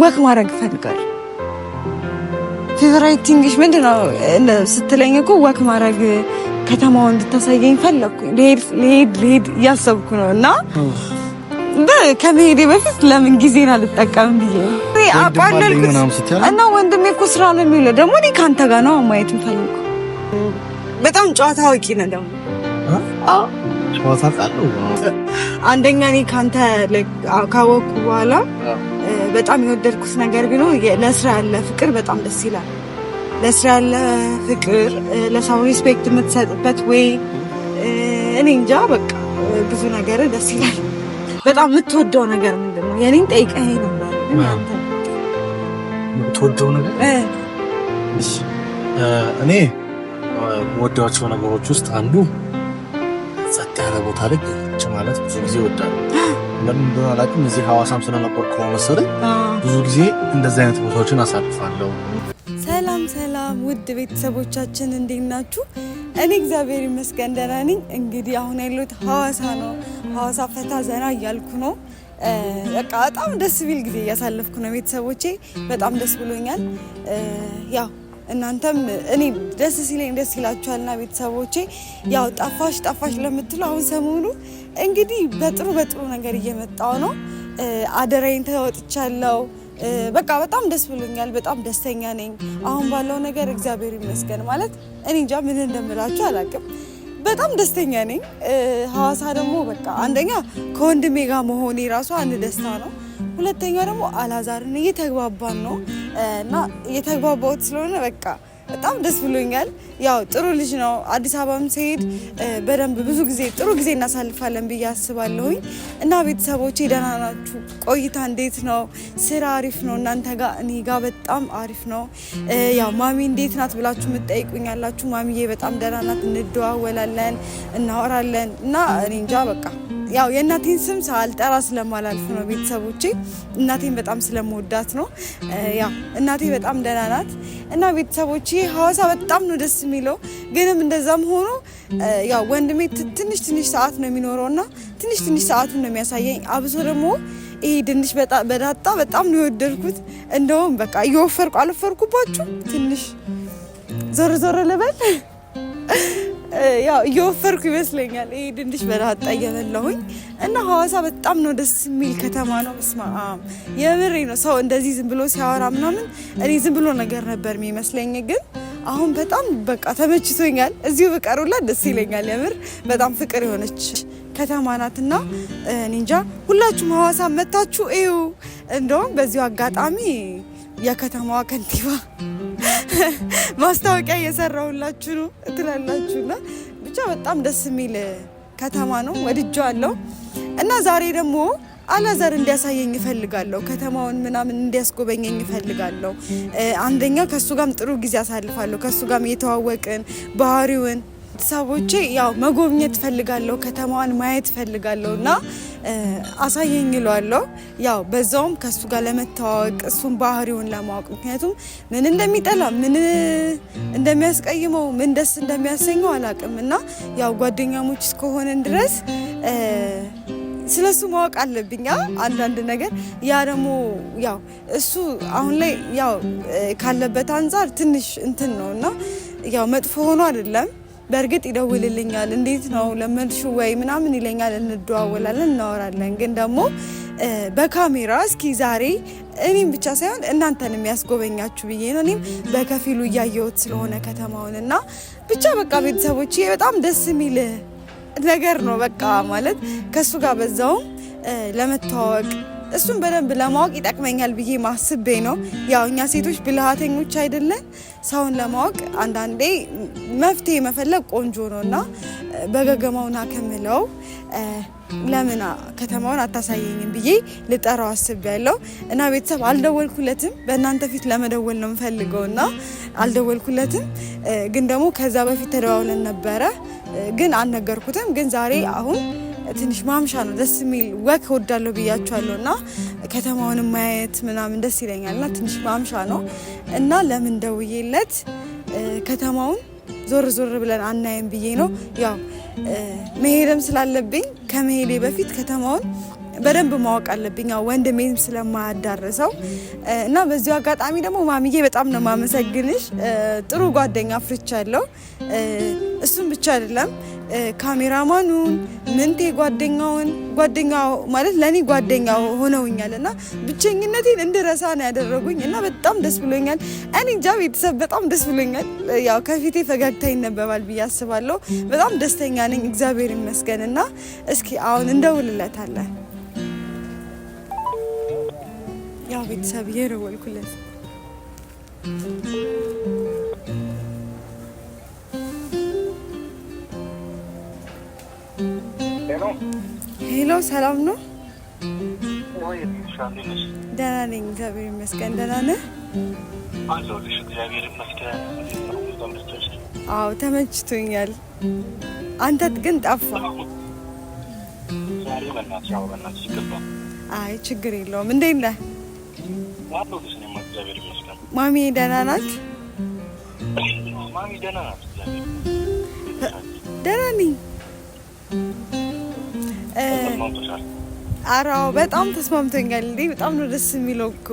ወክ ማድረግ ፈልጋለሁ። ፌቨራይት ቲንግሽ ምንድነው ስትለኝ እኮ ወክ ማድረግ ከተማውን እንድታሳየኝ ፈለኩኝ። ልሄድ እያሰብኩ ነው እና ከመሄዴ በፊት ለምን ጊዜን አልጠቀምም ብዬ አቋለልኩት እና ወንድሜ እኮ ስራ ነው የሚውለው። ደግሞ እኔ ከአንተ ጋር ነው ማየት የምፈልገው። በጣም ጨዋታ አዋቂ ነህ ደግሞ። አዎ ጨዋታ ቃለው አንደኛ እኔ ካንተ ካወቅኩ በኋላ በጣም የወደድኩት ነገር ቢኖር ለስራ ያለ ፍቅር በጣም ደስ ይላል። ለስራ ያለ ፍቅር፣ ለሰው ሪስፔክት የምትሰጥበት ወይ እኔ እንጃ በቃ ብዙ ነገር ደስ ይላል። በጣም የምትወደው ነገር ምንድነው? የኔን ጠይቀኝ ነበር። እናንተ የምትወደው ነገር? እሺ እኔ ወደዋቸው ነገሮች ውስጥ አንዱ ጸጥ ያለ ቦታ ላይ ቁጭ ማለት ብዙ ጊዜ እወዳለሁ። ለምን እንደሆነ አላውቅም። እዚህ ሐዋሳም ስለነበርኩ መሰለኝ ብዙ ጊዜ እንደዚህ አይነት ቦታዎችን አሳልፋለሁ። ሰላም ውድ ቤተሰቦቻችን እንዴት ናችሁ? እኔ እግዚአብሔር ይመስገን ደህና ነኝ። እንግዲህ አሁን ያለሁት ሐዋሳ ነው። ሐዋሳ ፈታ ዘና እያልኩ ነው። በቃ በጣም ደስ ቢል ጊዜ እያሳለፍኩ ነው። ቤተሰቦቼ በጣም ደስ ብሎኛል። ያው እናንተም እኔ ደስ ሲለኝ ደስ ይላችኋልና ቤተሰቦቼ ያው ጠፋሽ ለምትሉ አሁን ሰሞኑ እንግዲህ በጥሩ ነገር እየመጣው ነው። አደራዬን ተወጥቻለሁ። በቃ በጣም ደስ ብሎኛል። በጣም ደስተኛ ነኝ አሁን ባለው ነገር እግዚአብሔር ይመስገን። ማለት እኔ እንጃ ምን እንደምላችሁ አላውቅም። በጣም ደስተኛ ነኝ። ሐዋሳ ደግሞ በቃ አንደኛ ከወንድሜ ጋር መሆኔ ራሱ አንድ ደስታ ነው። ሁለተኛ ደግሞ አላዛርን እየተግባባን ነው እና እየተግባባሁት ስለሆነ በቃ በጣም ደስ ብሎኛል። ያው ጥሩ ልጅ ነው። አዲስ አበባም ሲሄድ በደንብ ብዙ ጊዜ ጥሩ ጊዜ እናሳልፋለን ብዬ አስባለሁኝ እና ቤተሰቦቼ ደህና ናችሁ? ቆይታ እንዴት ነው? ስራ አሪፍ ነው እናንተ ጋር? እኔ ጋር በጣም አሪፍ ነው። ያው ማሚ እንዴት ናት ብላችሁ የምትጠይቁኝ ያላችሁ፣ ማሚዬ በጣም ደህና ናት። እንደዋወላለን፣ እናወራለን እና እኔ እንጃ በቃ ያው የእናቴን ስም ሳልጠራ ስለማላልፍ ነው ቤተሰቦቼ። እናቴን በጣም ስለምወዳት ነው። ያው እናቴ በጣም ደህና ናት እና ቤተሰቦቼ ሐዋሳ በጣም ነው ደስ የሚለው። ግንም እንደዛም ሆኖ ያው ወንድሜ ትንሽ ሰዓት ነው የሚኖረውና ትንሽ ሰዓቱን ነው የሚያሳየኝ። አብሶ ደግሞ ይሄ ድንች በዳጣ በጣም ነው የወደድኩት። እንደውም በቃ እየወፈርኩ አልወፈርኩባችሁ ትንሽ ዞር ልበል ያው እየወፈርኩ ይመስለኛል። ይሄ ድንች በዳጣ እየበላሁኝ እና ሐዋሳ በጣም ነው ደስ የሚል ከተማ ነው። መስማም የምሬ ነው። ሰው እንደዚህ ዝም ብሎ ሲያወራ ምናምን እኔ ዝም ብሎ ነገር ነበር የሚመስለኝ፣ ግን አሁን በጣም በቃ ተመችቶኛል። እዚሁ ብቀሩላ ደስ ይለኛል። የምር በጣም ፍቅር የሆነች ከተማ ናትና እኔ እንጃ ሁላችሁም ሐዋሳ መታችሁ እዩ። እንደውም በዚሁ አጋጣሚ የከተማዋ ከንቲባ ማስታወቂያ እየሰራሁላችሁ ነው ትላላችሁና ብቻ በጣም ደስ የሚል ከተማ ነው። ወድጄዋለሁ እና ዛሬ ደግሞ አላዛር እንዲያሳየኝ እፈልጋለሁ። ከተማውን ምናምን እንዲያስጎበኘኝ እፈልጋለሁ። አንደኛ ከሱ ጋርም ጥሩ ጊዜ አሳልፋለሁ። ከሱ ጋርም እየተዋወቅን ባህሪውን ሰዎቼ ያው መጎብኘት እፈልጋለሁ። ከተማዋን ማየት እፈልጋለሁ እና አሳየኝ እለዋለሁ። ያው በዛውም ከሱ ጋር ለመተዋወቅ እሱን ባህሪውን ለማወቅ፣ ምክንያቱም ምን እንደሚጠላ ምን እንደሚያስቀይመው ምን ደስ እንደሚያሰኘው አላውቅም እና ያው ጓደኛሞች እስከሆነን ድረስ ስለሱ ማወቅ አለብኝ አንዳንድ ነገር። ያ ደግሞ ያው እሱ አሁን ላይ ያው ካለበት አንፃር ትንሽ እንትን ነው እና ያው መጥፎ ሆኖ አይደለም። በእርግጥ ይደውልልኛል፣ እንዴት ነው ለመድሹ ወይ ምናምን ይለኛል፣ እንደዋወላለን፣ እናወራለን። ግን ደግሞ በካሜራ እስኪ ዛሬ እኔም ብቻ ሳይሆን እናንተንም ያስጎበኛችሁ ብዬ ነው። እኔም በከፊሉ እያየሁት ስለሆነ ከተማውን እና ብቻ በቃ ቤተሰቦቼ በጣም ደስ የሚል ነገር ነው። በቃ ማለት ከሱ ጋር በዛውም ለመተዋወቅ እሱን በደንብ ለማወቅ ይጠቅመኛል ብዬ ማስቤ ነው። ያው እኛ ሴቶች ብልሃተኞች አይደለን። ሰውን ለማወቅ አንዳንዴ መፍትሄ መፈለግ ቆንጆ ነው እና በገገማውና ከምለው ለምን ከተማውን አታሳየኝም ብዬ ልጠራው አስቤያለሁ እና ቤተሰብ አልደወልኩለትም። በእናንተ ፊት ለመደወል ነው የምፈልገው እና አልደወልኩለትም። ግን ደግሞ ከዛ በፊት ተደዋውለን ነበረ፣ ግን አልነገርኩትም። ግን ዛሬ አሁን ትንሽ ማምሻ ነው ደስ የሚል ወክ ወዳለሁ ብያችኋለሁ እና ከተማውን ማየት ምናምን ደስ ይለኛልና ትንሽ ማምሻ ነው እና ለምን ደውዬለት ከተማውን ዞር ብለን አናየም ብዬ ነው። ያው መሄድም ስላለብኝ ከመሄዴ በፊት ከተማውን በደንብ ማወቅ አለብኝ ወንድሜም ስለማያዳርሰው እና በዚሁ አጋጣሚ ደግሞ ማሚዬ በጣም ነው ማመሰግንሽ። ጥሩ ጓደኛ አፍርቻለሁ። እሱም ብቻ አይደለም ካሜራማኑን ምንቴ ጓደኛው ማለት ለኔ ጓደኛው ሆነውኛል እና ብቸኝነቴን እንድረሳ ነው ያደረጉኝ እና በጣም ደስ ብሎኛል። እኔ እንጃ ቤተሰብ በጣም ደስ ብሎኛል። ያው ከፊቴ ፈገግታ ይነበባል ብዬ አስባለሁ። በጣም ደስተኛ ነኝ እግዚአብሔር ይመስገን። እና እስኪ አሁን እንደውልለታለን። ያው ቤተሰብ እየደወልኩለት ሄሎ ሰላም ነው? ደህና ነኝ እግዚአብሔር ይመስገን። ደህና ነህ? አዎ ተመችቶኛል። አንተ ግን ጠፋ። አይ ችግር የለውም። እንዴት ነህ? ማሚ ደህና ናት? ደህና ነኝ። ኧረ በጣም ተስማምቶኛል። እንዴ በጣም ነው ደስ የሚለው እኮ።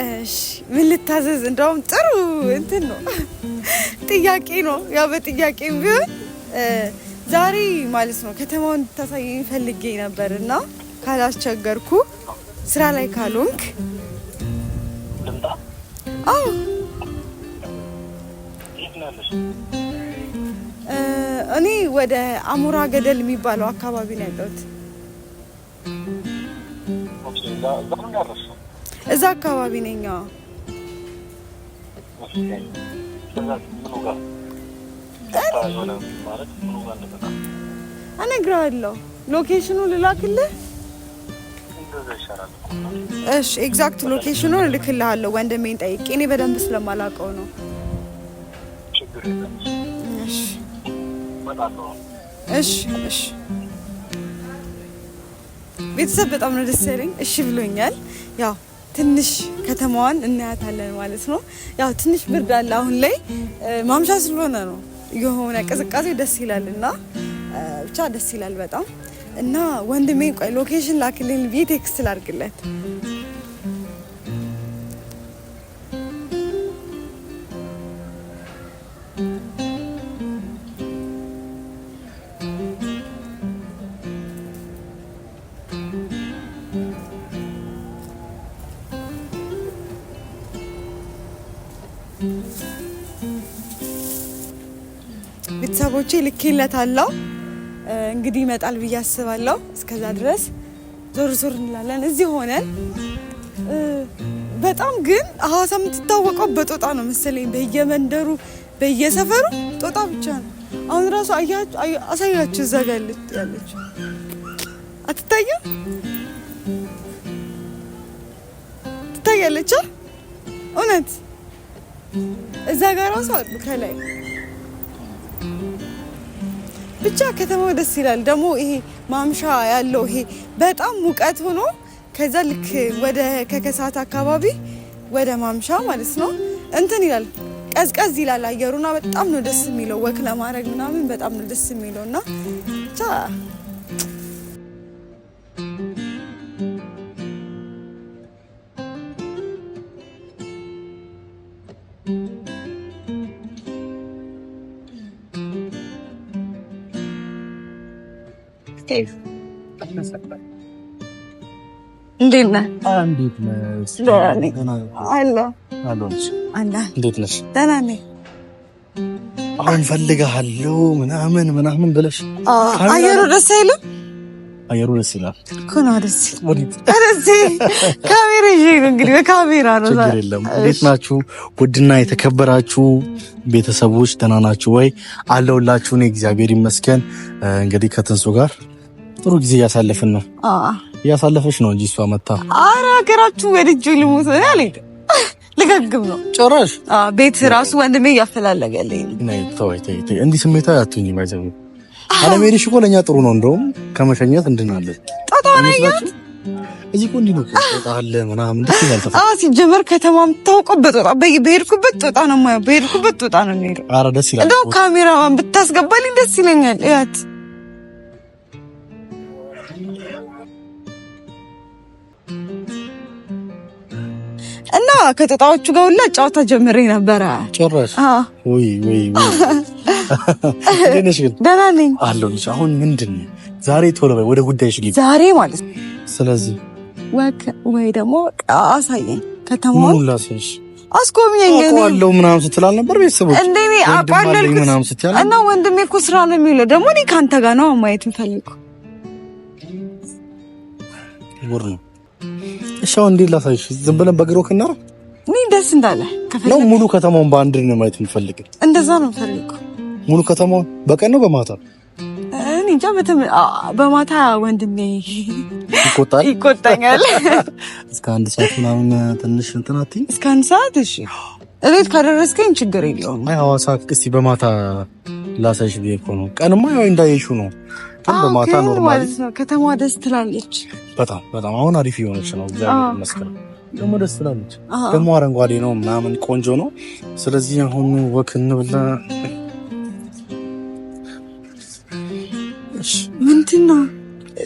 እሺ ምን ልታዘዝ? እንደውም ጥሩ እንትን ነው ጥያቄ ነው። ያው በጥያቄም ቢሆን ዛሬ ማለት ነው ከተማውን እንድታሳየኝ ፈልጌ ነበርና ካላስቸገርኩ ስራ ላይ ካልሆንክ። አዎ እኔ ወደ አሞራ ገደል የሚባለው አካባቢ ነው ያለሁት። እዛ አካባቢ ነኝ። እነግርሃለሁ። ሎኬሽኑን ልላክልህ? እሺ ኤግዛክት ሎኬሽኑን እልክልሃለሁ። ወንድሜን ጠይቄ እኔ በደንብ ስለማላውቀው ነው። እሺ እሺ ቤተሰብ በጣም ነው ደስ ያለኝ። እሺ ብሎኛል። ያው ትንሽ ከተማዋን እናያታለን ማለት ነው። ያው ትንሽ ብርድ አለ አሁን ላይ ማምሻ ስለሆነ ነው የሆነ ቅዝቃዜ ደስ ይላልና ብቻ ደስ ይላል በጣም። እና ወንድሜ ቆይ ሎኬሽን ላክልኝ ብዬ ቴክስት ላድርግለት። ቤተሰቦቼ ልኬለታለሁ። እንግዲህ ይመጣል ብዬ አስባለሁ። እስከዛ ድረስ ዞር ዞር እንላለን እዚህ ሆነን። በጣም ግን ሀዋሳ የምትታወቀው በጦጣ ነው መሰለኝ። በየመንደሩ በየሰፈሩ ጦጣ ብቻ ነው። አሁን ራሱ አሳያችሁ እዛ ጋር ያለች አትታየም? ትታያለች እውነት እዛ ጋር ራሱ አሉ ከላይ። ብቻ ከተማው ደስ ይላል። ደግሞ ይሄ ማምሻ ያለው ይሄ በጣም ሙቀት ሆኖ ከዛ ልክ ወደ ከከሳት አካባቢ ወደ ማምሻ ማለት ነው እንትን ይላል፣ ቀዝቀዝ ይላል አየሩና በጣም ነው ደስ የሚለው። ወክ ለማድረግ ምናምን በጣም ነው ደስ የሚለውና ብቻ እንዴት ነህ? እንዴት ነሽ? ደህና ነኝ። አሁን ፈልግሃለሁ ምናምን ብለሽ አየሩ ደስ አይልም? አየሩ ደስ ይላል እኮ ነው። ደስ ካሜራ ይዤ ነው እንግዲህ በካሜራ ነው። ችግር የለም። እንዴት ናችሁ ውድና የተከበራችሁ ቤተሰቦች? ደህና ናችሁ ወይ? አለሁላችሁ። እኔ እግዚአብሔር ይመስገን። እንግዲህ ከትንሱ ጋር ጥሩ ጊዜ እያሳለፍን ነው። እያሳለፈች ነው እንጂ እሷ መታ ኧረ ሀገራችሁ ወድጄ ልሞት ነው ያለኝ። ልገግም ነው ጭራሽ። ቤት ራሱ ወንድሜ እያፈላለገልኝ ነው። ተይ እንዲህ ስሜታዊ አትሁኝ። ማይዘው አለሜሪሽ እኮ ለእኛ ጥሩ ነው። እንደውም ከመሸኘት እንድናለን። ጣጣ ነኝ እዚህ እኮ እንዲህ ነው ጦጣ አለ ምናምን ደስ ይላል። ሲጀመር ከተማ የምታውቀው በጦጣ በሄድኩበት ጦጣ ነው የማየው። በሄድኩበት ጦጣ ነው የሚሄደው። ኧረ ደስ ይላል። እንደው ካሜራማን ብታስገባልኝ ደስ ይለኛል። እያት እና ከጦጣዎቹ ጋር ሁላ ጨዋታ ጀምሬ ነበረ። ጭራሽ ወይ እንዴት ግን? ደህና ነኝ አለሁልሽ። አሁን ምንድን ነው ዛሬ ቶሎ በይ ወደ ጉዳይሽ ግቢ። ዛሬ ማለት ነው። ስለዚህ ወይ ደግሞ አሳየኝ ከተማውን ምን ላሳይሽ? አስጎብኘኝ። አውቃለሁ ምናምን ስትል አልነበር ቤተሰቦች? እንዴ እኔ አውቃለሁ ምናምን ስትል እና ወንድሜ እኮ ስራ ነው የሚለው። ደግሞ እኔ ካንተ ጋር ነው ማየት የምፈልገው። ወር ነው እሺ። አሁን እንዴት ላሳይሽ? ዝም ብለን በእግሮ ከናራ እኔ ደስ እንዳለ ነው። ሙሉ ከተማውን በአንድ ነው ማየት የምፈልገው። እንደዛ ነው የምፈልገው። ሙሉ ከተማውን በቀን ነው በማታ? እኔ እንጃ በማታ ወንድሜ ይቆጣኛል። እስከ 1 ሰዓት ምናምን ትንሽ እንትን አትይ? እስከ 1 ሰዓት እሺ። እቤት ካደረስከኝ ችግር የለውም። አይ ሐዋሳ እስኪ በማታ ላሳይሽ ብዬሽ እኮ ነው። ቀንማ ያው እንዳይሹ ነው። በማታ ኖርማል ማለት ነው። ከተማዋ ደስ ትላለች። በጣም አሁን አሪፍ የሆነች ነው። እግዚአብሔር ይመስገን። ደግሞ ደስ ትላለች። ደግሞ አረንጓዴ ነው ምናምን ቆንጆ ነው። ስለዚህ አሁን ወክ እንብላ። ምንድን ነው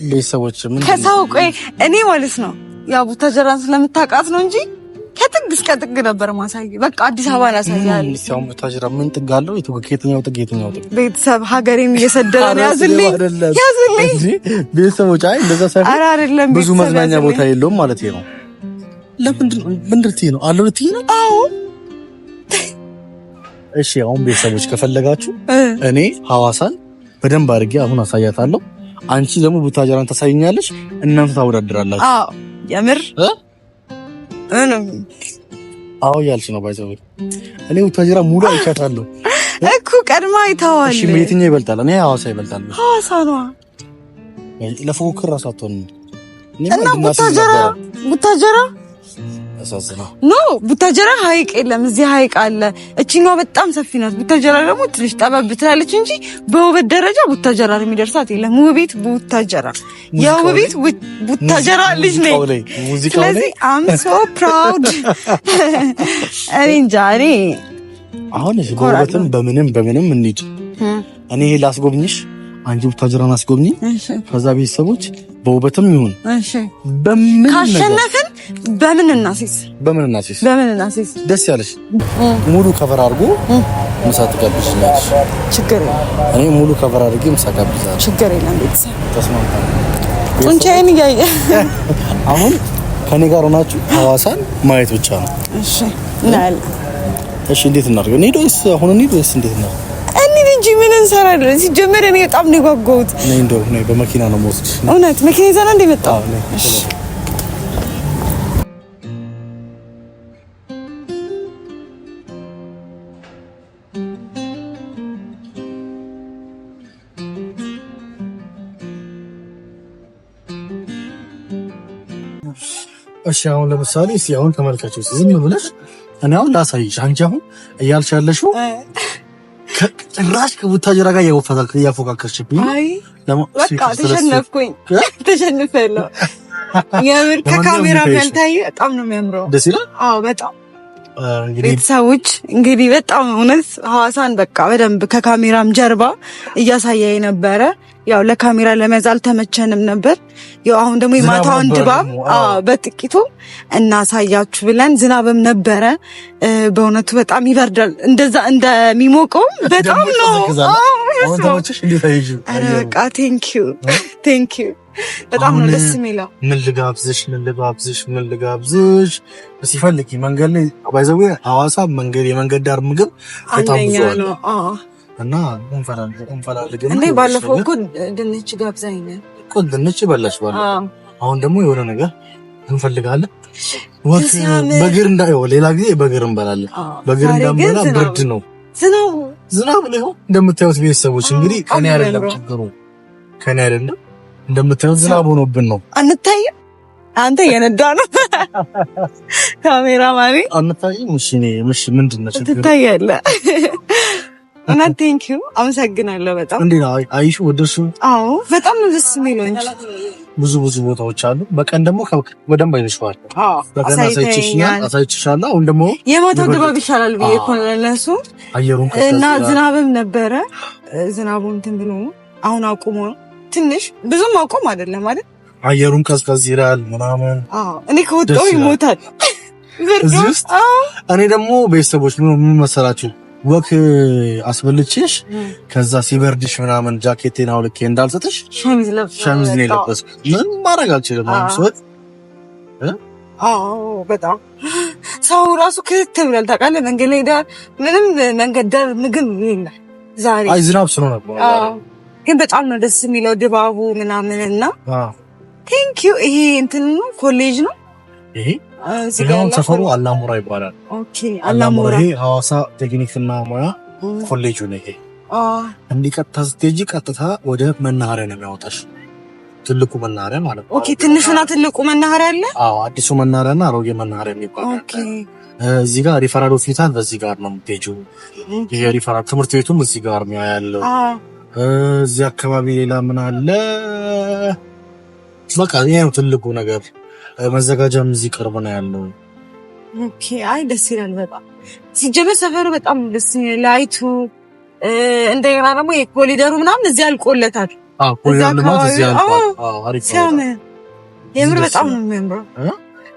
ቤተሰቦች ምን ከሰው ቆይ እኔ ማለት ነው ያው ቡታጀራን ስለምታውቃት ነው እንጂ ከጥግ እስከ ጥግ ነበር ማሳየ። በቃ አዲስ አበባ ላሳያለሁ። ሲያው ቡታጀራ ምን ጥግ አለው? ከየትኛው ጥግ ቤተሰብ ሀገሬን እየሰደረ ነው። ያዝልኝ ቤተሰቦች። አይ እንደዛ ሳይሆን ኧረ አይደለም ብዙ መዝናኛ ቦታ የለውም ማለት ነው። ለምንድን ነው ምንድርትይ ነው አለው ልትይ ነው? አዎ እሺ። አሁን ቤተሰቦች ከፈለጋችሁ እኔ ሐዋሳን በደንብ አድርጌ አሁን አሳያታለሁ። አንቺ ደግሞ ቡታጀራን ታሳይኛለሽ። እናንተ ታወዳድራላችሁ። አዎ የምር አዎ ያልሽ ነው ባይዘው። እኔ ቡታጀራ ሙሉ አይቻታለሁ እኮ ቀድማ አይተዋል። እሺ የትኛው ይበልጣል? እኔ ሐዋሳ ይበልጣል። ሐዋሳ ነው ለፉክክር አሳቶን እና ቡታጀራ አሳስና ኖ ቡታጀራ ሀይቅ የለም። እዚህ ሀይቅ አለ። እቺኛው በጣም ሰፊ ናት። ቡታጀራ ደግሞ ትንሽ ጠበብ ትላለች እንጂ በውበት ደረጃ ቡታጀራ የሚደርሳት የለም። ውቤት ቡታጀራ የውቤት ቡታጀራ ልጅ ነኝ። ስለዚህ አም ሶ ፕራውድ። እኔ እንጃ እኔ አሁን እሺ በውበትም በምንም እንሂድ። እኔ ላስጎብኝሽ፣ አንቺ ቡታጀራን አስጎብኝ። ከዛ ቤተሰቦች በውበትም ይሁን እሺ በምን ካሸነፍን በምን እናሲስ ደስ ያለሽ ሙሉ ከቨር አድርጎ ምሳ ትጋብዥኛለሽ። ችግር የለም። እኔ ሙሉ ከቨር አድርጌ ምሳ ጋብዛለሁ። ችግር የለም። ቤተሰብ ተስማምተን ጡንቻዬን እያየ አሁን ከኔ ጋር ሆናችሁ ሐዋሳን ማየት ብቻ ነው። እሺ እናያለን። እሺ እንዴት እናድርግ? እንሂድ ወይስ አሁን እንሂድ ወይስ እንዴት ነው? እንጂ ምን እንሰራለን? ሲጀመር እኔ በጣም ነው የጓጓሁት። እኔ እንደው ነው በመኪና ነው የምወስድሽ። እውነት መኪና ይዘና እንደመጣው። እሺ አሁን ለምሳሌ አሁን ተመልካቾች ዝም ብለሽ እኔ አሁን ላሳይሽ። አንቺ አሁን እያልሽ ያለሽው ጭራሽ ከቡታጀራ ጋር እያፎካከርሽብኝ። አይ በቃ ተሸነፍኩኝ። ተሸንፌያለሁ። የምር ከካሜራ ፈልታይ በጣም ነው የሚያምረው። ደስ ይላል። አዎ በጣም ቤተሰቦች እንግዲህ በጣም እውነት ሐዋሳን በቃ በደንብ ከካሜራም ጀርባ እያሳየኝ ነበረ። ያው ለካሜራ ለመያዝ አልተመቸንም ነበር። ያው አሁን ደግሞ የማታውን ድባብ በጥቂቱ እናሳያችሁ ብለን ዝናብም ነበረ። በእውነቱ በጣም ይበርዳል። እንደዛ እንደሚሞቀው በጣም ነው። አሁን ተመቸሽ? እንዴት አይሽ? በቃ ቴንኪዩ በጣም ነው ደስ የሚለው። ምን ልጋብዝሽ ሲፈልጊ መንገድ ላይ ባይዘው ሐዋሳ የመንገድ ዳር ምግብ በጣም ብዙ አለ እና እንፈላልገን እንዴ ባለፈው እኮ ድንች ጋብዛኝ እኮ ድንች በላሽ ባለፈው። አሁን ደግሞ የሆነ ነገር እንፈልጋለን። ወጥ በግር እንዳይው ሌላ ጊዜ በግር እንበላለን። በግር እንዳንበላ ብርድ ነው ዝናብ ነው እንደምታዩት ቤተሰቦች። እንግዲህ ከኔ አይደለም ችግሩ እንደምታዩት ዝናብ ሆኖብን ነው። አንታየም አንተ የነዳ ነው ካሜራ ማሪ አንታየም። እሺ ምንድን ነው ችግሩ? ትታያለህ እና ቴንኪዩ አመሰግናለሁ በጣም። እንዴ አይሹ ወደሱ? አዎ በጣም ነው ደስ የሚለው እንጂ ብዙ ቦታዎች አሉ። በቀን ደግሞ በደንብ አይተሽዋል። በቀን አሳይቼሻለሁ። አሁን ደግሞ የማታው ድባብ ይሻላል ብዬ እኮ ለነሱ አየሩን እና ዝናብም ነበረ። ዝናቡን እንትን ብሎ አሁን አቁሞ ትንሽ ብዙም አቆም አይደለም አይደል? አየሩን ቀዝቀዝ ይላል ምናምን። እኔ ከወጣሁ ይሞታል። እዚህ ውስጥ እኔ ደግሞ ቤተሰቦች ምን መሰላችሁ ወክ አስበልቼሽ ከዛ ሲበርድሽ ምናምን ጃኬቴን አውልቄ እንዳልሰጥሽ ሸሚዝ ነው የለበስኩት። ምን ማድረግ አልችልም። ሰው በጣም ሰው ራሱ ክትት ብሏል ታውቃለህ። መንገድ ላይ ዳር ምንም መንገድ ዳር ምግብ የለም ዛሬ። አይ ዝናብ ስለሆነ ነበር ግን በጣም ነው ደስ የሚለው ድባቡ ምናምን እና ቴንክ ዩ። ይሄ እንትን ነው ኮሌጅ ነው ይሄ ሰፈሩ አላሙራ ይባላል። ኦኬ አላሙራ ይሄ ሐዋሳ ቴክኒክና ሙያ ኮሌጅ ነው። ይሄ እንዲቀጥታ ስትሄጂ ቀጥታ ወደ መናኸሪያ ነው የሚያወጣሽ። ትልቁ መናኸሪያ ማለት ነው። ኦኬ ትንሹና ትልቁ መናኸሪያ አለ። አዲሱ መናኸሪያና አሮጌ መናኸሪያ የሚባል። ኦኬ እዚህ ጋር ሪፈራል ሆስፒታል በዚህ ጋር ነው የምትሄጂው። ይሄ ሪፈራል ትምህርት ቤቱም እዚህ ጋር ነው ያለው። እዚህ አካባቢ ሌላ ምን አለ? በቃ ይሄ ነው ትልቁ ነገር። መዘጋጃም እዚህ ቅርብ ነው ያለው። ኦኬ አይ ደስ ይላል በጣም ሲጀመር ሰፈሩ በጣም ደስ ይላል። ላይቱ እንደገና ደግሞ የኮሊደሩ ምናምን እዚህ አልቆለታል። ኮሊደሩ ማለት እዚህ አልቋል። አሪፍ ነው የምር በጣም ነው የሚያምረው።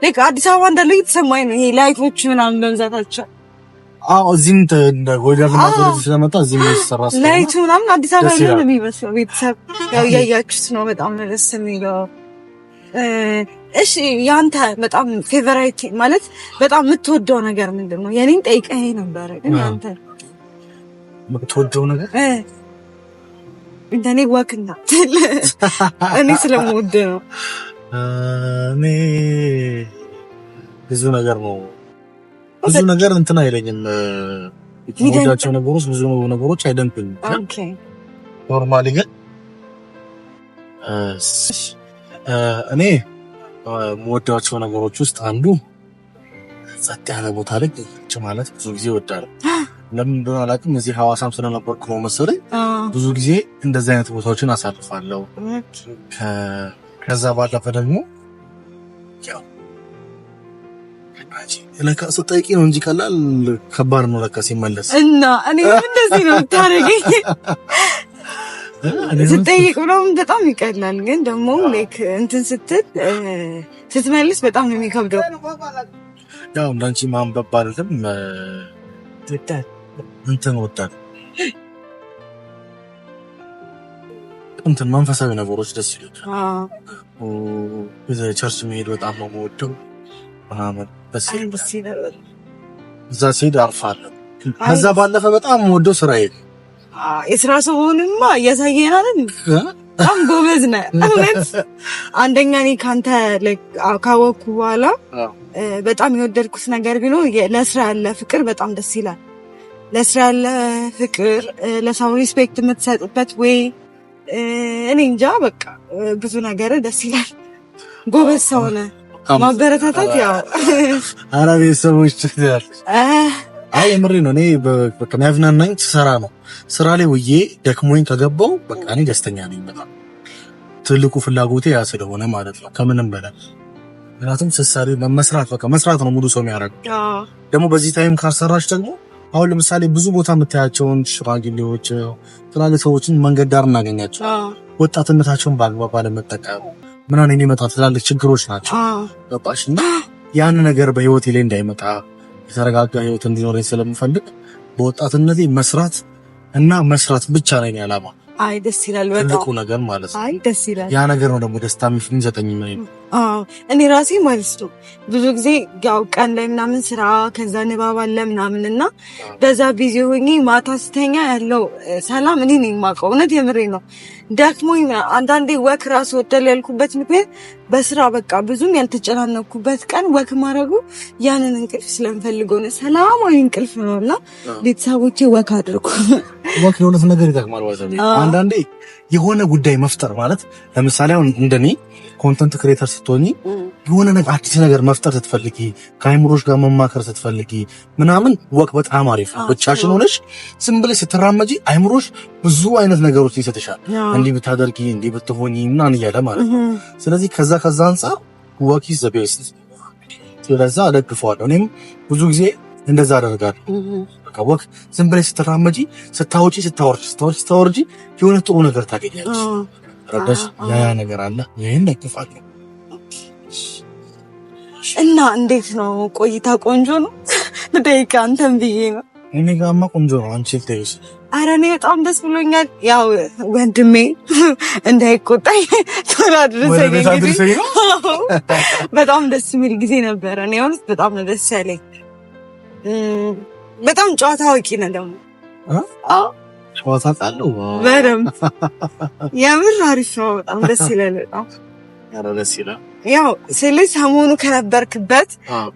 ለካ አዲስ አበባ እንዳለ እየተሰማኝ ነው። ይሄ ላይቶች ምናምን በብዛታቸው እዚህም ኮሊደር ማለት ነው ስለመጣ እዚህም እየተሰራ ነው። ላይቱ ምናምን አዲስ አበባ ነው የሚመስለው። ቤተሰብ ያው እያያችሁት ነው። በጣም ደስ የሚለው። እሺ ያንተ በጣም ፌቨራይት ማለት በጣም የምትወደው ነገር ምንድነው? የኔን ጠይቀኝ ነበር ግን ያንተ የምትወደው ነገር እንደኔ ወክና እኔ ስለምወድ ነው። እኔ ብዙ ነገር ነው ብዙ ነገር እንትን አይለኝም። የምወዳቸው ነገሮች ብዙ ነገሮች አይደንቁኝም። ኦኬ ኖርማሊ ግን እኔ የምወዳቸው ነገሮች ውስጥ አንዱ ጸጥ ያለ ቦታ ላይ ቁጭ ማለት ብዙ ጊዜ እወዳለሁ። ለምን እንደሆነ አላውቅም። እዚህ ሐዋሳም ስለነበርኩ ነው መሰለኝ ብዙ ጊዜ እንደዚህ አይነት ቦታዎችን አሳልፋለሁ። ከዛ ባለፈ ደግሞ ያው ለካ ስጠይቂ ነው እንጂ ቀላል ከባድ ነው ለካ ሲመለስ እና እኔ እንደዚህ ነው ታረጋኝ ስትጠይቅ ምናምን በጣም ይቀላል፣ ግን ደግሞ ላይክ እንትን ስትመልስ በጣም ነው የሚከብደው። ያው እንዳንቺ ማንበብ አይደለም እንትን ወጣት እንትን መንፈሳዊ ነገሮች ደስ ይሉት። ቸርች መሄድ በጣም ነው የምወደው ምናምን በስ ይላል። እዛ ሲሄድ አርፋለሁ። ከዛ ባለፈ በጣም የምወደው ስራዬ የስራ ሰው ሆንማ እያሳየን አይደል? በጣም ጎበዝ ነህ እውነት። አንደኛ እኔ ካንተ ካወኩ በኋላ በጣም የወደድኩት ነገር ቢኖር ለስራ ያለ ፍቅር በጣም ደስ ይላል። ለስራ ያለ ፍቅር፣ ለሰው ሪስፔክት የምትሰጥበት ወይ እኔ እንጃ በቃ ብዙ ነገር ደስ ይላል። ጎበዝ ሰው ነህ። ማበረታታት ያው ኧረ ቤተሰቦች ትክክል። አይ የምሬ ነው። እኔ በቃ የሚያዝናናኝ ስራ ነው። ስራ ላይ ውዬ ደክሞኝ ከገባው በቃ እኔ ደስተኛ ነኝ። በጣም ትልቁ ፍላጎቴ ያ ስለሆነ ማለት ነው ከምንም በላይ። ምክንያቱም ስትሰሪ መስራት በቃ መስራት ነው ሙሉ ሰው የሚያደርገው። ደግሞ በዚህ ታይም ካልሰራሽ ደግሞ አሁን ለምሳሌ ብዙ ቦታ የምታያቸውን ሽማግሌዎች ትላልቅ ሰዎችን መንገድ ዳር እናገኛቸው ወጣትነታቸውን በአግባብ ባለመጠቀም ምናምን የሚመጣ ትላልቅ ችግሮች ናቸው። ገባሽ? እና ያን ነገር በህይወቴ ላይ እንዳይመጣ የተረጋጋ ህይወት እንዲኖረኝ ስለምፈልግ በወጣትነቴ መስራት እና መስራት ብቻ ነው ያላማ። አይ ደስ ይላል በጣም ትልቁ ነገር ማለት ነው። አይ ደስ ይላል። ያ ነገር ነው ደግሞ ደስታ የሚሰጠኝ ነው። እኔ ራሴ ማለት ነው ብዙ ጊዜ ያው ቀን ላይ ምናምን ስራ ከዛ ንባብ አለ ምናምን እና በዛ ቢዚ ሆኜ ማታ ስተኛ ያለው ሰላም እኔ ነኝ የማውቀው። እውነት የምሬ ነው። ደክሞኝ አንዳንዴ ወክ ራሱ ወደል ያልኩበት ምክንያት በስራ በቃ ብዙም ያልተጨናነኩበት ቀን ወክ ማድረጉ ያንን እንቅልፍ ስለምፈልገው ነው። ሰላማዊ እንቅልፍ ነውና ቤተሰቦቼ ወክ አድርጉ። ወክ ለሁለት ነገር ይጠቅማል ማለት ነው። አንዳንዴ የሆነ ጉዳይ መፍጠር ማለት ለምሳሌ አሁን እንደኔ ኮንተንት ክሬተር ስትሆኚ የሆነ ነገር አዲስ ነገር መፍጠር ስትፈልጊ ከአይምሮሽ ጋር መማከር ስትፈልጊ ምናምን ወክ በጣም አሪፍ ነው። ብቻሽን ሆነሽ ዝም ብለሽ ስትራመጂ አይምሮሽ ብዙ አይነት ነገሮች ይሰጥሻል። እንዲህ ብታደርጊ እንዲህ ብትሆኚ ምናምን እያለ ማለት ነው። ስለዚህ ከዛ አንፃር ወክ ኢዝ ዘ ቤስት። ስለዛ አደግፈዋለሁ። እኔም ብዙ ጊዜ እንደዛ አደርጋለሁ። በቃ ወክ ዝም ብለሽ ስትራመጂ ስታወርጂ የሆነ ጥሩ ነገር ታገኛለሽ። ረዳሽ ያ ነገር አለ። ይሄን ደግፋለሁ። እና እንዴት ነው ቆይታ? ቆንጆ ነው። ደቂቃ አንተም ብዬ ነው። እኔ ጋርማ ቆንጆ ነው። አንቺ ልትይሽ? ኧረ እኔ በጣም ደስ ብሎኛል። ያው ወንድሜ እንዳይቆጣኝ ቶሎ አድርሰኝ። እንግዲህ በጣም ደስ የሚል ጊዜ ነበረ። እኔ ሆነስ በጣም ነው ደስ ያለኝ። በጣም ጨዋታ አዋቂ ነህ ደግሞ። አዎ ጨዋታ ቃለው በደምብ የምር አሪፍ ነው። በጣም ደስ ይላል። በጣም ኧረ ደስ ይላል። ያው ስለዚህ ሰሞኑ ከነበርክበት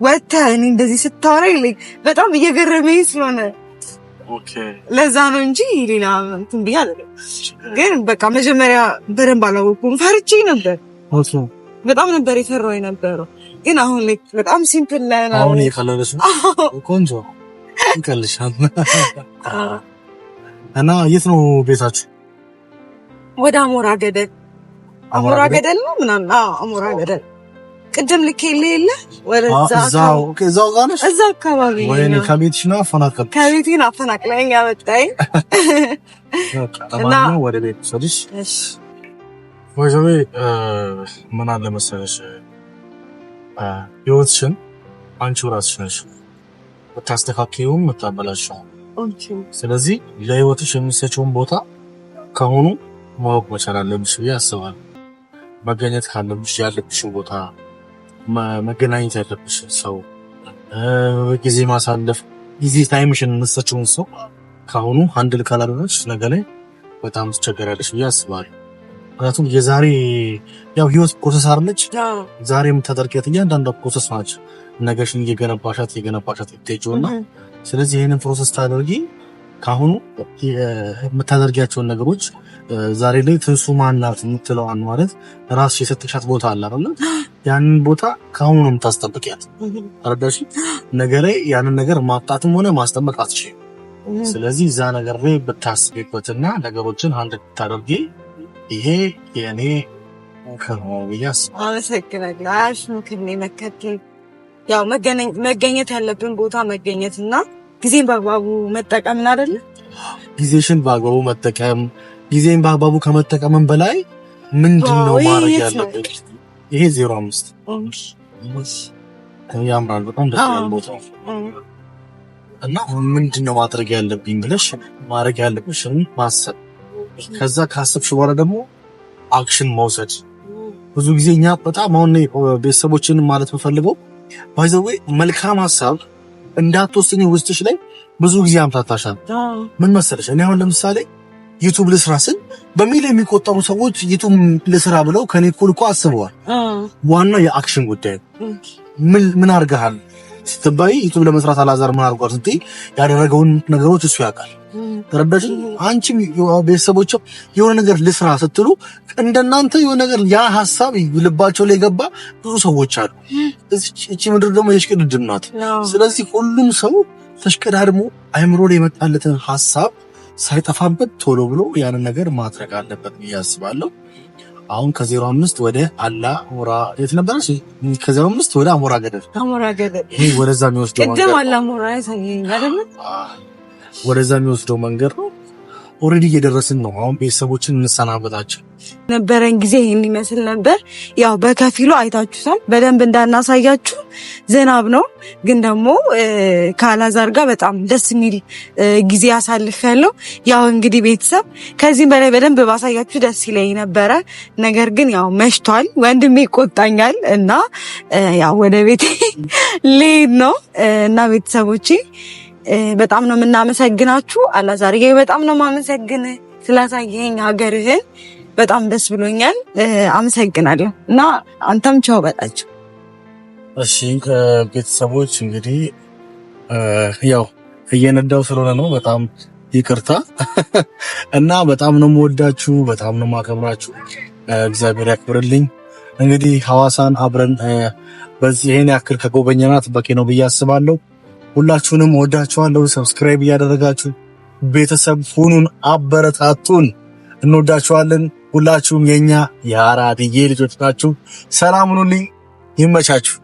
ወጥተህ እኔ እንደዚህ ስታወራኝ በጣም እየገረመኝ ስለሆነ ለዛ ነው እንጂ ሌላ እንትን ብዬ አይደለም። ግን በቃ መጀመሪያ በደንብ አላወኩም፣ ፈርቼ ነበር። በጣም ነበር የፈራው የነበረው። ግን አሁን ላይ በጣም ሲምፕል ላይ ነው። አሁን የቀለለሽ ነው። ቆንጆ ይቀልሻል። እና የት ነው ቤታችሁ? ወደ አሞራ ገደል። አሞራ ገደል ነው ምናምን። አሞራ ገደል ቅድም ልኬልህ የለ ወደዛ እዛው ጋር ነሽ? እዛ አካባቢ ነው። ወይኔ ከቤትሽ ነው አፈናቀልኩ። ከቤቴ ነው አፈናቅለኝ ያመጣኝ። እና ወደ ቤት ሰድሽ። እሺ ወይዘሮ ምን አለ መሰለሽ ህይወትሽን አንቺው ራስሽ ነሽ የምታስተካክዪውም የምታበላሽው። ስለዚህ ለህይወትሽ የምትሰጪውን ቦታ ከሆኑ ማወቅ መቻል አለብሽ ብዬ አስባለሁ። መገኘት ካለብሽ ያለብሽን ቦታ መገናኘት ያለብሽ ሰው ጊዜ ማሳለፍ ጊዜ ታይምሽን የምትሰጪውን ሰው ካሁኑ አንድል ካላደረግሽ ነገ ላይ በጣም ትቸገራለሽ ብዬ አስባለሁ። ምክንያቱም የዛሬ ያው ህይወት ፕሮሰስ አይደለች። ዛሬ የምታደርጊያት እያንዳንዷ ፕሮሰስ ናች ነገሽን እየገነባሻት ትሄጂውና ስለዚህ ይህንን ፕሮሰስ ታደርጊ ካሁኑ የምታደርጊያቸውን ነገሮች ዛሬ ላይ ትንሱ ማናት የምትለዋን ማለት ራስሽ የሰጠሻት ቦታ አለ አይደል? ያንን ቦታ ካሁኑ ነው የምታስጠብቂያት። አረዳሽ? ነገ ላይ ያንን ነገር ማጣትም ሆነ ማስጠበቅ አትችይም። ስለዚህ እዛ ነገር ላይ ብታስቢበትና ነገሮችን አንድ ብታደርጊ ይሄ የኔ ከሆነያስ አመሰግናለሁ። አሽ ምክንኔ መከተል ያው መገኘት ያለብን ቦታ መገኘትና ጊዜን በአግባቡ መጠቀም አይደል? ጊዜሽን በአግባቡ መጠቀም ጊዜን በአግባቡ ከመጠቀምን በላይ ምንድነው ማድረግ ያለብን? ይሄ 05 ያምራል። በጣም ደስ ይላል ቦታው። እና ምንድነው ማድረግ ያለብኝ ብለሽ ማድረግ ያለብሽን ማሰብ፣ ከዛ ካሰብሽ በኋላ ደግሞ አክሽን መውሰድ። ብዙ ጊዜ እኛ በጣም አሁን ቤተሰቦችን ማለት የምፈልገው ባይዘዌ መልካም ሀሳብ እንዳትወስኝ ውስጥሽ ላይ ብዙ ጊዜ አምታታሻል። ምን መሰለሽ እኔ አሁን ለምሳሌ ዩቲዩብ ልስራ ስል በሚሊዮን የሚቆጠሩ ሰዎች ዩቲዩብ ልስራ ብለው ከኔ እኩል እኮ አስበዋል። ዋናው የአክሽን ጉዳይ ምን አድርገሃል ስትባይ ዩቲዩብ ለመስራት አላዛር ምን አድርጓል ስትይ ያደረገውን ነገሮች እሱ ያውቃል። ተረዳሽ? አንቺም ቤተሰቦች የሆነ ነገር ልስራ ስትሉ እንደናንተ የሆነ ነገር ያ ሐሳብ ልባቸው ላይ ገባ ብዙ ሰዎች አሉ። እቺ ምድር ደግሞ የሽቅድድም ናት። ስለዚህ ሁሉም ሰው ተሽቀዳድሞ አይምሮ ላይ የመጣለትን ሐሳብ ሳይጠፋበት ቶሎ ብሎ ያንን ነገር ማድረግ አለበት ብዬ አስባለሁ። አሁን ከ05 ወደ አላሞራ የት ነበርሽ? ከ05 ወደ አሞራ ገደል ይሄ ወደዛ የሚወስደው መንገድ ቅድም አላሞራ ያሳየኝ አይደል? ወደዛ የሚወስደው መንገድ ነው። ኦሬዲ እየደረስን ነው። አሁን ቤተሰቦችን እንሰናበታቸው። ነበረን ጊዜ ይሄን ይመስል ነበር። ያው በከፊሉ አይታችሁታል። በደንብ እንዳናሳያችሁ ዝናብ ነው፣ ግን ደግሞ ከአላዛር ጋር በጣም ደስ የሚል ጊዜ አሳልፌያለሁ። ያው እንግዲህ ቤተሰብ ከዚህም በላይ በደንብ ባሳያችሁ ደስ ይለኝ ነበረ። ነገር ግን ያው መሽቷል፣ ወንድሜ ይቆጣኛል እና ያው ወደ ቤቴ ልሄድ ነው እና ቤተሰቦቼ በጣም ነው የምናመሰግናችሁ። አላዛርዬ በጣም ነው የማመሰግን ስላሳየኝ ሀገርህን በጣም ደስ ብሎኛል። አመሰግናለሁ እና አንተም ቻው በላቸው። እሺ ቤተሰቦች እንግዲህ ያው እየነዳው ስለሆነ ነው በጣም ይቅርታ እና በጣም ነው የምወዳችሁ፣ በጣም ነው የማከብራችሁ። እግዚአብሔር ያክብርልኝ። እንግዲህ ሐዋሳን አብረን በዚህ ይሄን ያክል ከጎበኘናት በቂ ነው ብዬ አስባለሁ። ሁላችሁንም ወዳችኋለሁ። ሰብስክራይብ እያደረጋችሁ ቤተሰብ ሁኑን፣ አበረታቱን። እንወዳችኋለን። ሁላችሁም የኛ የአራድዬ ልጆች ናችሁ። ሰላም ሁኑልኝ። ይመቻችሁ።